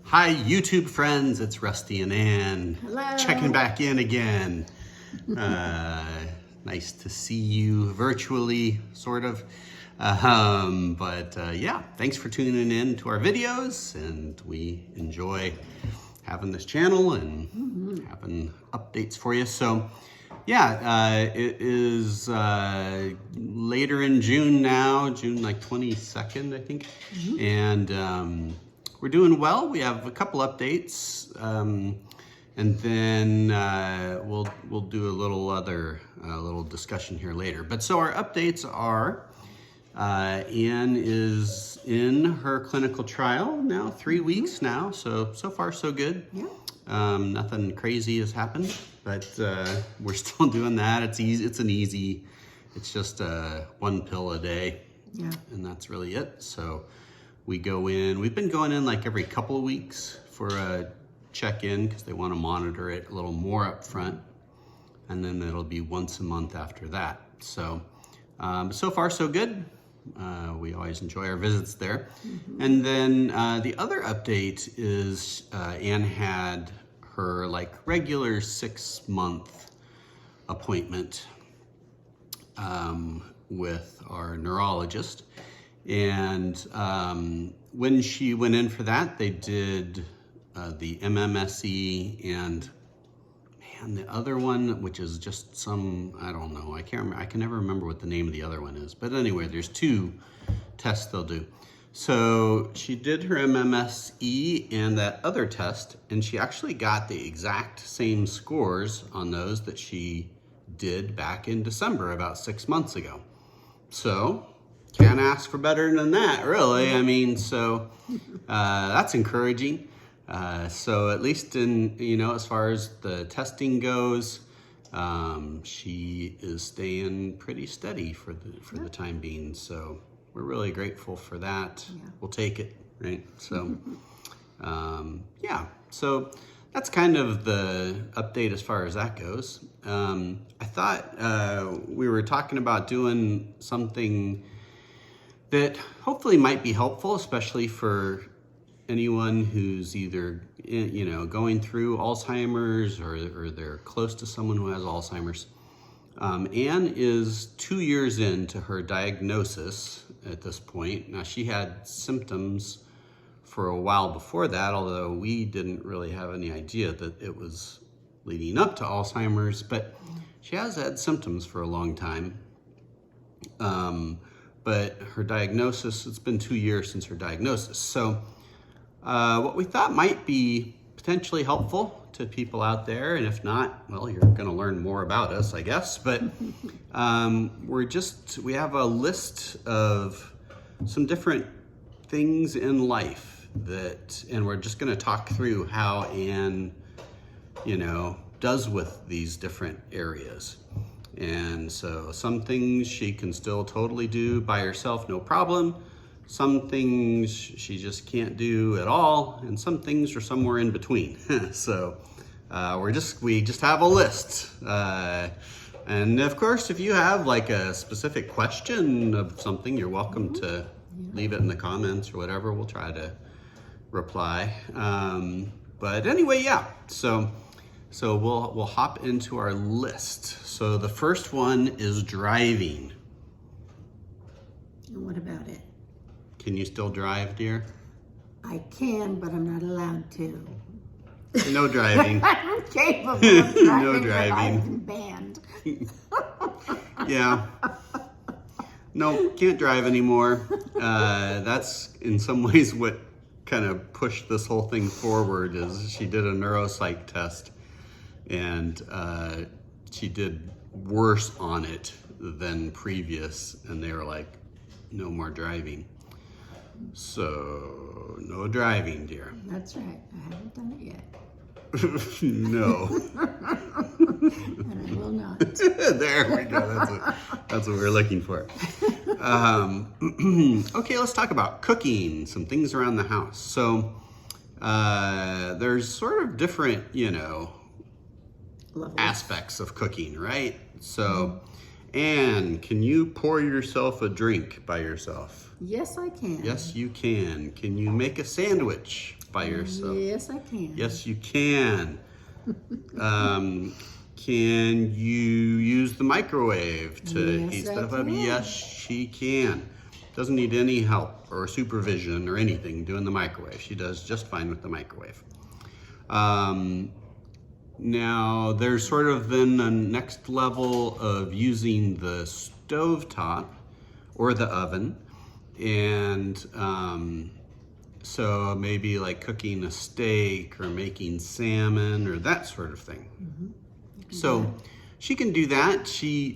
Hi, YouTube friends. It's Rusty and Ann. Hello. Checking back in again. Nice to see you virtually, sort of. Yeah, thanks for tuning in to our videos, and we enjoy having this channel and having updates for you. So, yeah, it is later in June now, June like 22nd, I think, and we're doing well. We have a couple updates, and then we'll do a little discussion here later. But so our updates are, Ann is in her clinical trial now, 3 weeks now. So far so good. Yeah. Nothing crazy has happened, but we're still doing that. It's easy. It's just one pill a day. Yeah. And that's really it. So we go in. We've been going in like every couple of weeks for a check-in because they want to monitor it a little more up front, and then it'll be once a month after that. So so far so good. We always enjoy our visits there. And then the other update is Ann had her like regular 6-month appointment with our neurologist. And when she went in for that, they did the MMSE and the other one, which is just some, I don't know, I can't remember, I can never remember what the name of the other one is. But anyway, there's 2 tests they'll do. So she did her MMSE and that other test, and she actually got the exact same scores on those that she did back in December, about 6 months ago. So can't ask for better than that, really. I mean, so that's encouraging. So at least in, as far as the testing goes, she is staying pretty steady for the time being. So we're really grateful for that. Yeah. We'll take it, right? So, yeah, so that's kind of the update as far as that goes. I thought we were talking about doing something that hopefully might be helpful, especially for anyone who's either, going through Alzheimer's or they're close to someone who has Alzheimer's. Ann is 2 years into her diagnosis at this point. Now, she had symptoms for a while before that, although we didn't really have any idea that it was leading up to Alzheimer's, but she has had symptoms for a long time. But her diagnosis, it's been 2 years since her diagnosis. So what we thought might be potentially helpful to people out there, and if not, well, you're going to learn more about us, I guess. But we have a list of some different things in life and we're just going to talk through how Ann, does with these different areas. And so some things she can still totally do by herself, no problem. Some things she just can't do at all, and some things are somewhere in between. So we just have a list. And of course, if you have like a specific question of something, you're welcome to leave it in the comments or whatever. We'll try to reply. But anyway, yeah. So we'll hop into our list. So the first one is driving. And what about it? Can you still drive, dear? I can, but I'm not allowed to. No driving. I'm capable of driving, No driving. But I've been banned. Yeah. No, can't drive anymore. That's in some ways what kind of pushed this whole thing forward. Is she did a neuropsych test, and she did worse on it than previous, and they were like, no more driving. So no driving, dear. That's right. I haven't done it yet. No. And I will not. There we go. That's what we're looking for. Okay, let's talk about cooking, some things around the house. So there's sort of different, Levels. aspects of cooking, right? So Anne, can you pour yourself a drink by yourself? Yes, I can. Yes, you can. Can you make a sandwich by yourself? Yes, I can. Yes, you can. Can you use the microwave to Yes, heat I stuff up? can. Yes, she can. Doesn't need any help or supervision or anything doing the microwave. She does just fine with the microwave. Now, there's sort of then a next level of using the stovetop or the oven. And so maybe like cooking a steak or making salmon or that sort of thing. So she can do that.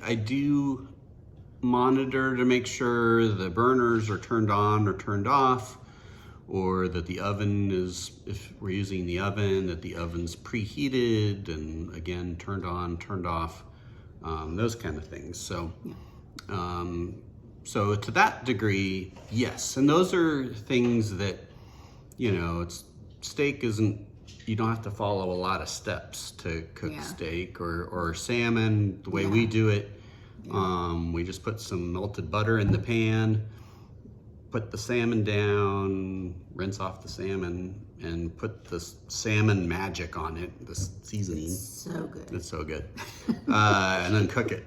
I do monitor to make sure the burners are turned on or turned off, or that the oven is, if we're using the oven, that the oven's preheated and again, turned on, turned off, those kind of things. So, so to that degree, yes. And those are things that, steak isn't, you don't have to follow a lot of steps to cook steak or salmon. The way we do it, we just put some melted butter in the pan, put the salmon down, rinse off the salmon, and put the salmon magic on it, the seasoning. It's so good. It's so good. And then cook it,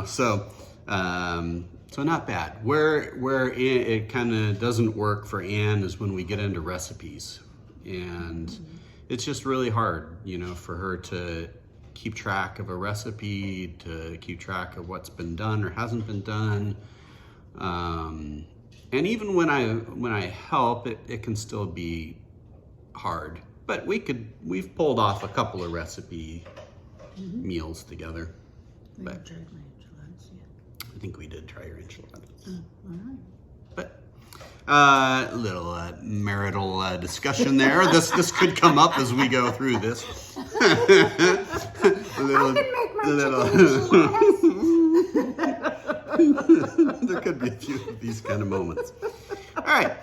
So, so not bad. Where it kind of doesn't work for Anne is when we get into recipes. And it's just really hard, for her to keep track of a recipe, to keep track of what's been done or hasn't been done. And even when I help, it can still be hard. But we've pulled off a couple of recipe meals together. We But haven't tried my enchiladas yet. I think we did try your enchiladas. All right. But little marital discussion there. This could come up as we go through this. I can make my chicken enchiladas. There could be a few of these kind of moments. All right,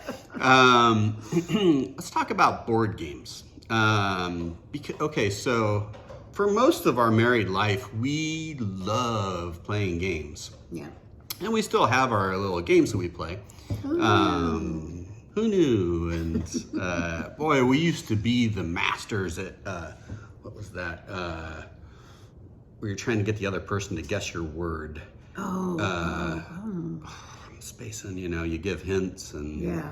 let's talk about board games. Okay, so for most of our married life, we love playing games. Yeah. And we still have our little games that we play. Who knew? And boy, we used to be the masters at, what was that? Where you're trying to get the other person to guess your word. I'm spacing, you give hints and... Yeah.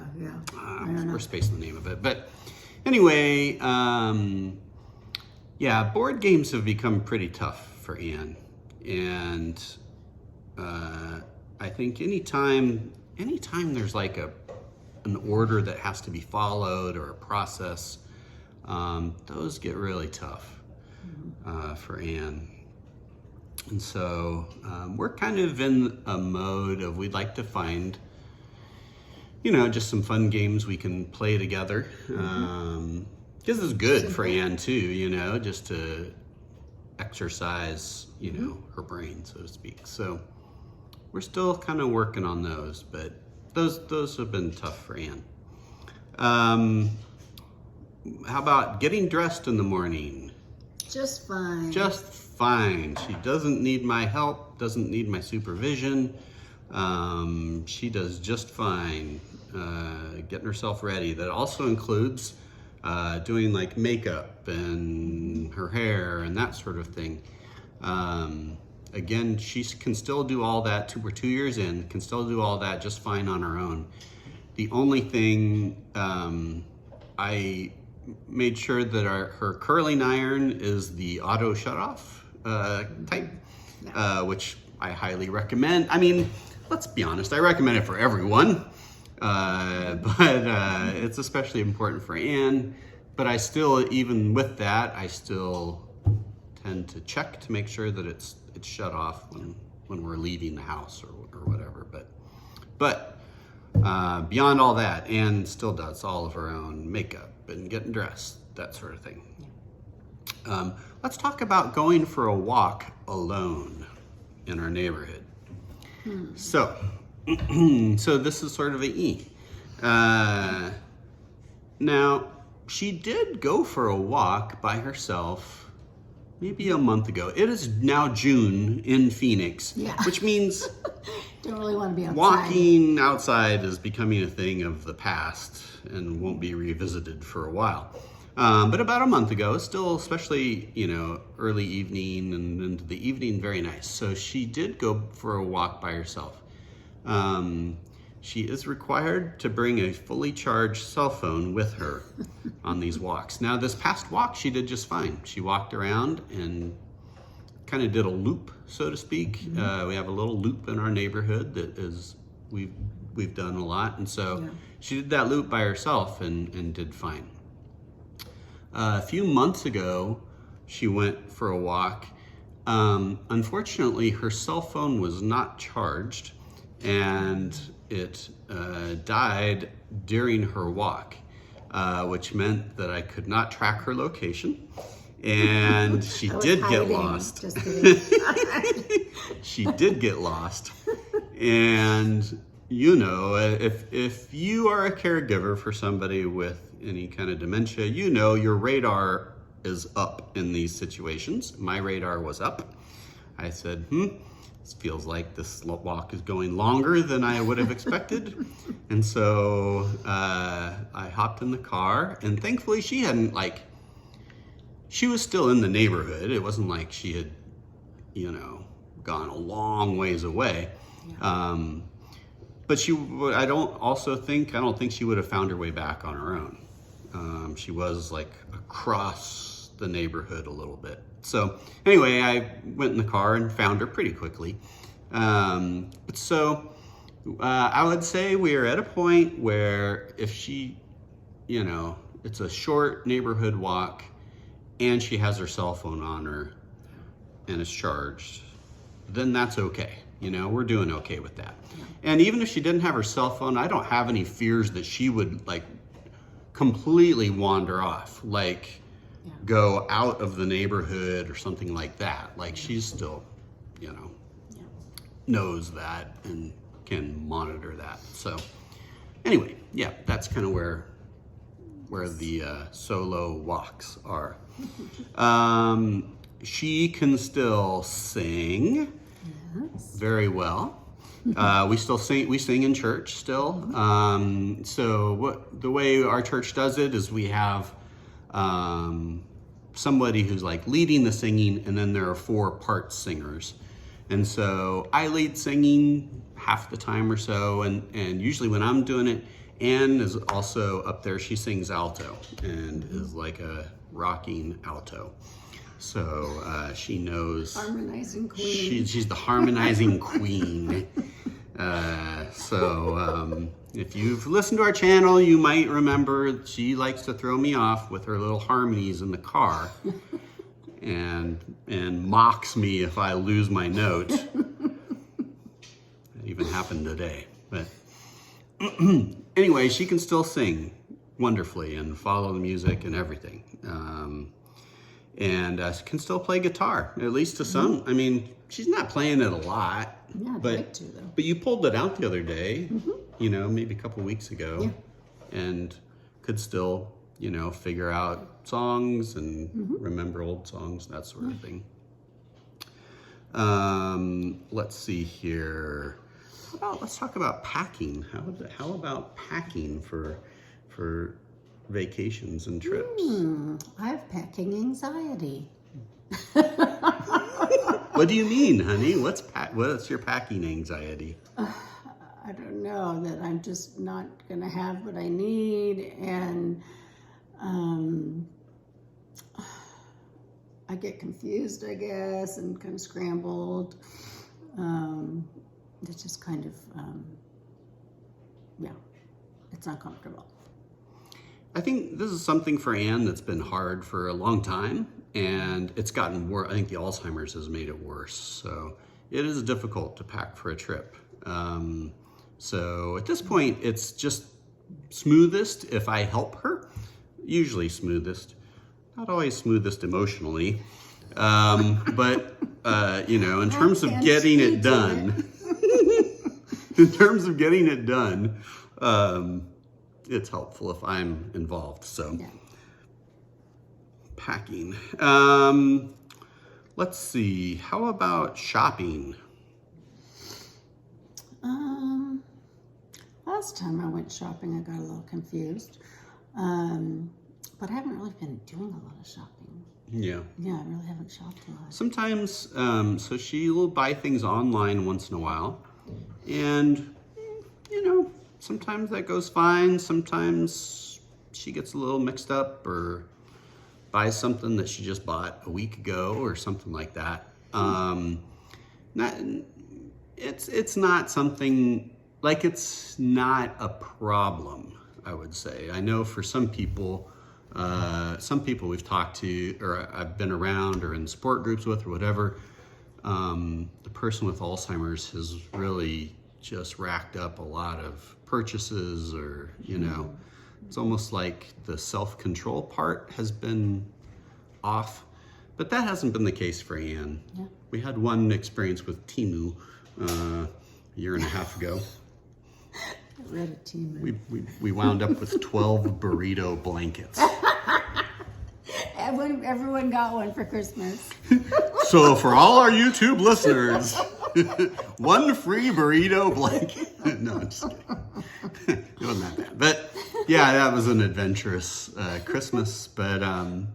we're spacing the name of it. But anyway, board games have become pretty tough for Anne. And I think anytime there's like an order that has to be followed or a process, those get really tough for Anne. And so we're kind of in a mode of we'd like to find, just some fun games we can play together. Because it's good for Anne too, just to exercise, her brain, so to speak. So we're still kind of working on those, but those have been tough for Anne. How about getting dressed in the morning? Just fine. Just fine. She doesn't need my help, doesn't need my supervision. She does just fine getting herself ready. That also includes doing like makeup and her hair and that sort of thing. Again, she can still do all that. We're 2 years in, can still do all that just fine on her own. The only thing, I made sure that her curling iron is the auto shutoff type, which I highly recommend. I mean, let's be honest, I recommend it for everyone, but it's especially important for Anne. But I still, even with that, I still tend to check to make sure that it's shut off when we're leaving the house or whatever. But beyond all that, Anne still does all of her own makeup and getting dressed, that sort of thing. Let's talk about going for a walk alone in our neighborhood. So this is sort of an E. Now, she did go for a walk by herself maybe a month ago. It is now June in Phoenix, Yeah. which means Don't really want to be outside. walking outside is becoming a thing of the past and won't be revisited for a while. But about a month ago, still, especially, early evening and into the evening, very nice. So she did go for a walk by herself. She is required to bring a fully charged cell phone with her on these walks. Now, this past walk, she did just fine. She walked around and kind of did a loop, so to speak. Mm-hmm. We have a little loop in our neighborhood that is we've done a lot, and so she did that loop by herself and did fine. A few months ago, she went for a walk. Unfortunately, her cell phone was not charged, and it died during her walk, which meant that I could not track her location, and she did get lost. Just kidding. She did get lost, and if you are a caregiver for somebody with any kind of dementia, your radar is up in these situations. My radar was up. I said, this feels like this walk is going longer than I would have expected. And so I hopped in the car, and thankfully she was still in the neighborhood. It wasn't like she had, gone a long ways away. Yeah. But I don't think she would have found her way back on her own. She was across the neighborhood a little bit. So anyway, I went in the car and found her pretty quickly. I would say we are at a point where if she, it's a short neighborhood walk and she has her cell phone on her and it's charged, then that's okay. We're doing okay with that. Yeah. And even if she didn't have her cell phone, I don't have any fears that she would completely wander off, go out of the neighborhood or something like that. She's still, knows that and can monitor that. So anyway, that's kind of where the solo walks are. She can still sing very well. We sing in church still. So the way our church does it is we have somebody who's leading the singing, and then there are 4 part singers. And so I lead singing half the time or so, and usually when I'm doing it, Anne is also up there. She sings alto and is like a rocking alto. So she knows. Harmonizing queen. She's the harmonizing queen. If you've listened to our channel, you might remember she likes to throw me off with her little harmonies in the car and mocks me if I lose my note. That even happened today. But anyway, she can still sing wonderfully and follow the music and everything. And can still play guitar, at least to some. I mean, she's not playing it a lot. Yeah, I'd like to, though. But you pulled it out the other day, maybe a couple weeks ago, and could still, figure out songs and remember old songs, that sort of thing. Let's see here. Let's talk about packing. How about packing for vacations and trips? I have packing anxiety. What do you mean, honey? What's your packing anxiety? I don't know, that I'm just not gonna have what I need, and I get confused, I guess, and kind of scrambled. It's just kind of, it's uncomfortable. I think this is something for Anne that's been hard for a long time, and it's gotten worse. I think the Alzheimer's has made it worse. So it is difficult to pack for a trip. So at this point, it's just smoothest if I help her. Usually smoothest, not always smoothest emotionally. But in terms of getting it done, it's helpful if I'm involved. So packing. Let's see, how about shopping? Last time I went shopping, I got a little confused. But I haven't really been doing a lot of shopping. Yeah. Yeah, I really haven't shopped a lot. Sometimes, so she will buy things online once in a while. And, sometimes that goes fine. Sometimes she gets a little mixed up or buys something that she just bought a week ago or something like that. It's not something, like it's not a problem, I would say. I know for some people we've talked to, or I've been around or in support groups with or whatever, the person with Alzheimer's has really just racked up a lot of purchases or, it's almost like the self-control part has been off, but that hasn't been the case for Anne. Yeah. We had one experience with Temu a year and a half ago. I read a team. We wound up with 12 burrito blankets. Everyone got one for Christmas. So for all our YouTube listeners, one free burrito blanket. No, I'm just kidding. It wasn't that bad. But yeah, that was an adventurous Christmas. But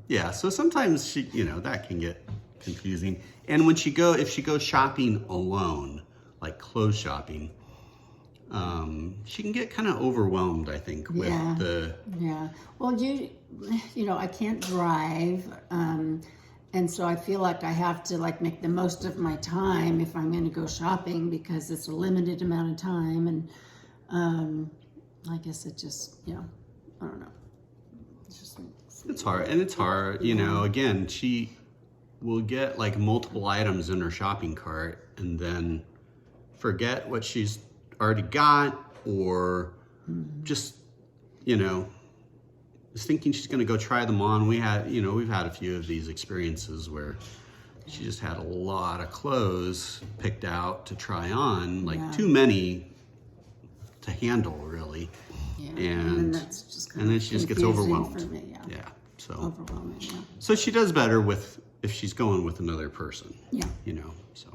yeah, so sometimes that can get confusing. And when if she goes shopping alone, like clothes shopping, she can get kind of overwhelmed, I think, with Yeah. Well, I can't drive, and so I feel like I have to make the most of my time if I'm going to go shopping because it's a limited amount of time, and I guess it just, I don't know. It's hard, and it's hard, again, she will get multiple items in her shopping cart and then forget what she's already got, or just is thinking she's going to go try them on. We've had a few of these experiences where she just had a lot of clothes picked out to try on, too many to handle, really. Yeah. And that's just then she just gets overwhelmed. For me, yeah. So overwhelming. Yeah. So she does better if she's going with another person. Yeah. So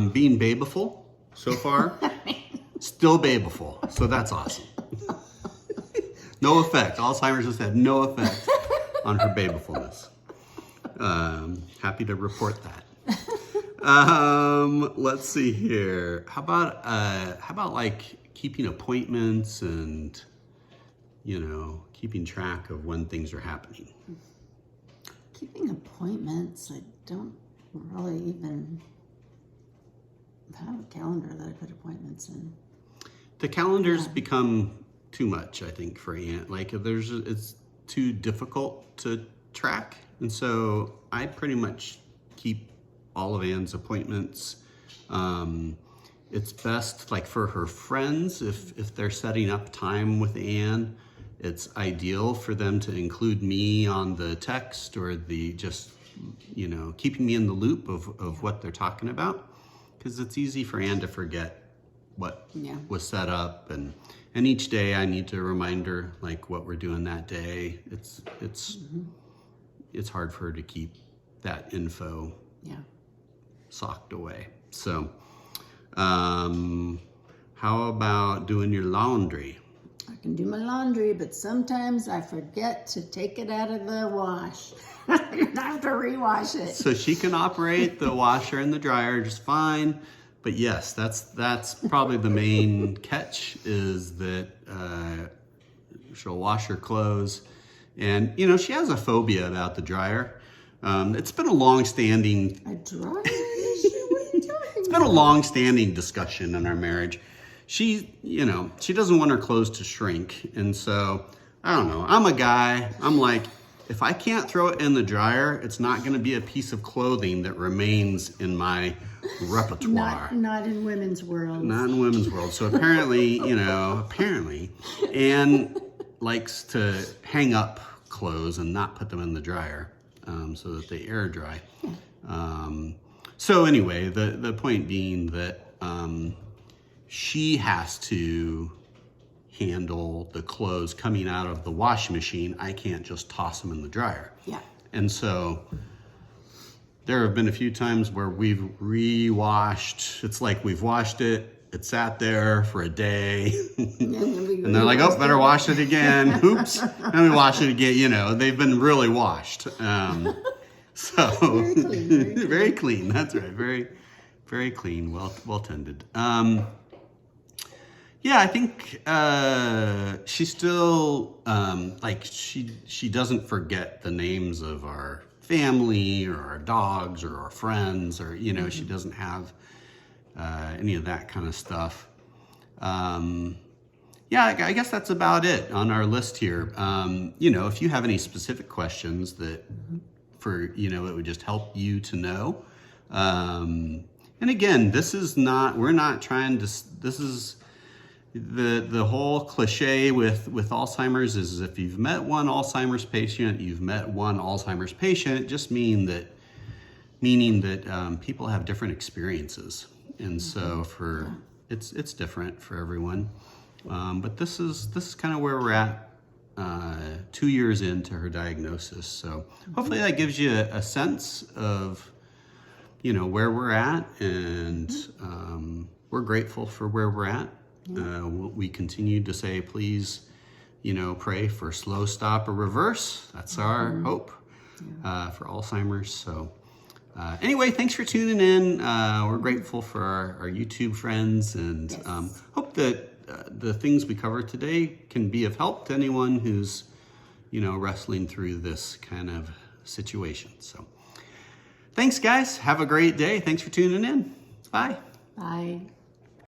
being babeful so far, still babeful. So that's awesome. No effect. Alzheimer's has had no effect on her babefulness. Happy to report that. Let's see here. How about keeping appointments and keeping track of when things are happening? Keeping appointments, I don't really even have a calendar that I put appointments in. The calendars become too much, I think, for Aunt. It's too difficult to track, and so I pretty much keep all of Anne's appointments. It's best for her friends, if they're setting up time with Anne, it's ideal for them to include me on the text or keeping me in the loop of what they're talking about, because it's easy for Anne to forget what was set up, and each day I need to remind her what we're doing that day. It's hard for her to keep that info socked away. So how about doing your laundry? I can do my laundry, but sometimes I forget to take it out of the wash. I have to rewash it. So she can operate the washer and the dryer just fine. But yes, that's probably the main catch, is that she'll wash her clothes. And, she has a phobia about the dryer. It's been a long-standing... A dryer issue? What are you talking about? It's been a long-standing discussion in our marriage. She doesn't want her clothes to shrink. And so, I don't know. I'm a guy. I'm like, if I can't throw it in the dryer, it's not going to be a piece of clothing that remains in my repertoire. Not in women's world. Not in women's world. So apparently, Anne likes to hang up clothes and not put them in the dryer so that they air dry. So anyway, the point being that she has to handle the clothes coming out of the washing machine. I can't just toss them in the dryer. Yeah. And so there have been a few times where we've re-washed. It's like we've washed it, it sat there for a day, and they're like, oh, better wash it again. Oops, and we wash it again. You know, they've been really washed. So Very clean, very clean. very clean. That's right. Very, very clean. Well tended. Yeah, I think she still like she doesn't forget the names of our family or our dogs or our friends, or you know, she doesn't have any of that kind of stuff. Yeah, I guess that's about it on our list here. You know, if you have any specific questions that you know, it would just help you to know. And again, we're not trying to, this is the whole cliche with Alzheimer's is if you've met one Alzheimer's patient, you've met one Alzheimer's patient. It just meaning that people have different experiences. And so it's different for everyone. But this is kind of where we're at 2 years into her diagnosis. So hopefully that gives you a sense of, you know, where we're at, and we're grateful for where we're at. We continue to say, please, you know, pray for slow, stop, or reverse. That's our hope for Alzheimer's. So anyway, thanks for tuning in. We're grateful for our YouTube friends, and hope that the things we covered today can be of help to anyone who's, you know, wrestling through this kind of situation. So thanks, guys. Have a great day. Thanks for tuning in. Bye. Bye.